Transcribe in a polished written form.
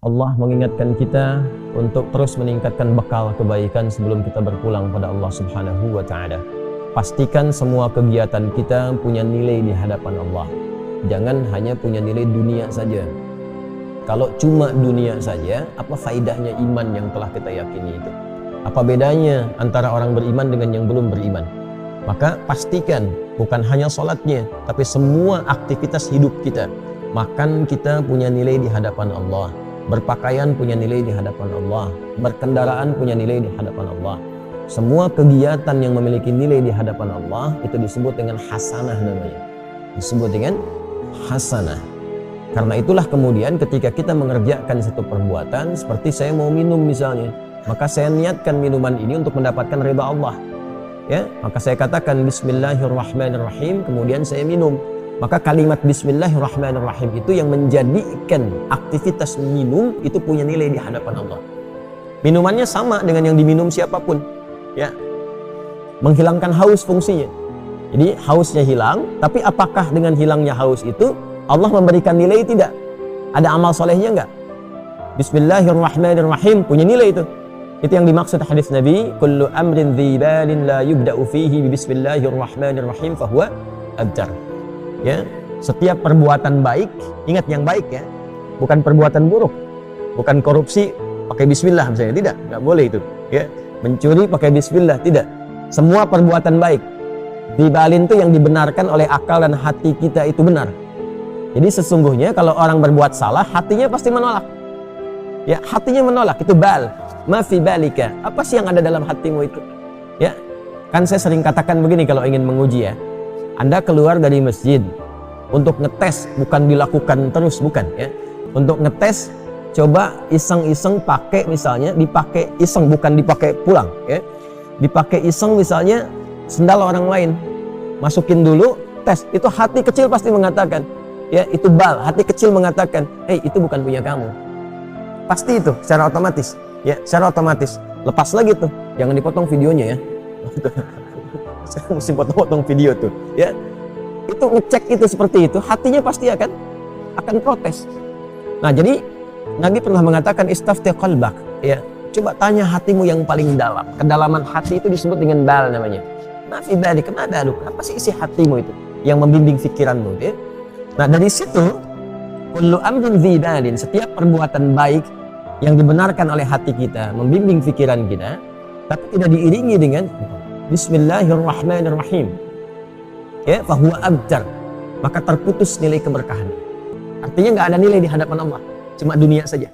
Allah mengingatkan kita untuk terus meningkatkan bekal kebaikan sebelum kita berpulang pada Allah Subhanahu wa Ta'ala. Pastikan semua kegiatan kita punya nilai di hadapan Allah. Jangan hanya punya nilai dunia saja. Kalau cuma dunia saja, apa faidahnya iman yang telah kita yakini itu? Apa bedanya antara orang beriman dengan yang belum beriman? Maka pastikan bukan hanya sholatnya, tapi semua aktivitas hidup kita. Makan kita punya nilai di hadapan Allah. Berpakaian punya nilai di hadapan Allah. Berkendaraan punya nilai di hadapan Allah. Semua kegiatan yang memiliki nilai di hadapan Allah itu disebut dengan hasanah namanya. Disebut dengan hasanah. Karena itulah kemudian ketika kita mengerjakan satu perbuatan, seperti saya mau minum misalnya, maka saya niatkan minuman ini untuk mendapatkan ridha Allah. Ya, maka saya katakan Bismillahirrahmanirrahim, kemudian saya minum. Maka kalimat Bismillahirrahmanirrahim itu yang menjadikan aktivitas minum itu punya nilai di hadapan Allah. Minumannya sama dengan yang diminum siapapun, ya, menghilangkan haus fungsinya. Jadi hausnya hilang, tapi apakah dengan hilangnya haus itu Allah memberikan nilai tidak? Ada amal solehnya enggak? Bismillahirrahmanirrahim punya nilai itu. Itu yang dimaksud hadis Nabi, kullu amrin dzibalin la yubda'u fihi bismillahirrahmanirrahim fahuwa abtar. Ya, setiap perbuatan baik, ingat yang baik ya, bukan perbuatan buruk, bukan korupsi pakai bismillah misalnya, tidak, nggak boleh itu. Ya, mencuri pakai bismillah, tidak. Semua perbuatan baik, dibalin itu yang dibenarkan oleh akal dan hati kita itu benar. Jadi sesungguhnya kalau orang berbuat salah, hatinya pasti menolak. Ya, hatinya menolak, itu bal. Ma fi balika, apa sih yang ada dalam hatimu itu? Ya, kan saya sering katakan begini kalau ingin menguji ya. Anda keluar dari masjid untuk ngetes, bukan dilakukan terus, bukan ya. Untuk ngetes, coba iseng-iseng pakai misalnya, dipakai iseng, bukan dipakai pulang ya. Dipakai iseng misalnya sendal orang lain. Masukin dulu, tes. Itu hati kecil pasti mengatakan, ya itu bal, hati kecil mengatakan, itu bukan punya kamu. Pasti itu secara otomatis, ya, secara otomatis. Lepas lagi tuh, jangan dipotong videonya ya. Saya mesti potong-potong video tuh, ya. Itu ngecek itu seperti itu, hatinya pasti akan protes. Nah, jadi Nabi pernah mengatakan istafti qalbak, ya. Coba tanya hatimu yang paling dalam. Kedalaman hati itu disebut dengan bal namanya. Nafi balik, kenapa lu? Apa sih isi hatimu itu yang membimbing pikiranmu, ya? Nah, dari situ kullu amrin dzibalin, setiap perbuatan baik yang dibenarkan oleh hati kita, membimbing pikiran kita, tapi tidak diiringi dengan Bismillahirrahmanirrahim, ya, fahuwa abtar, maka terputus nilai keberkahan. Artinya nggak ada nilai di hadapan Allah, cuma dunia saja.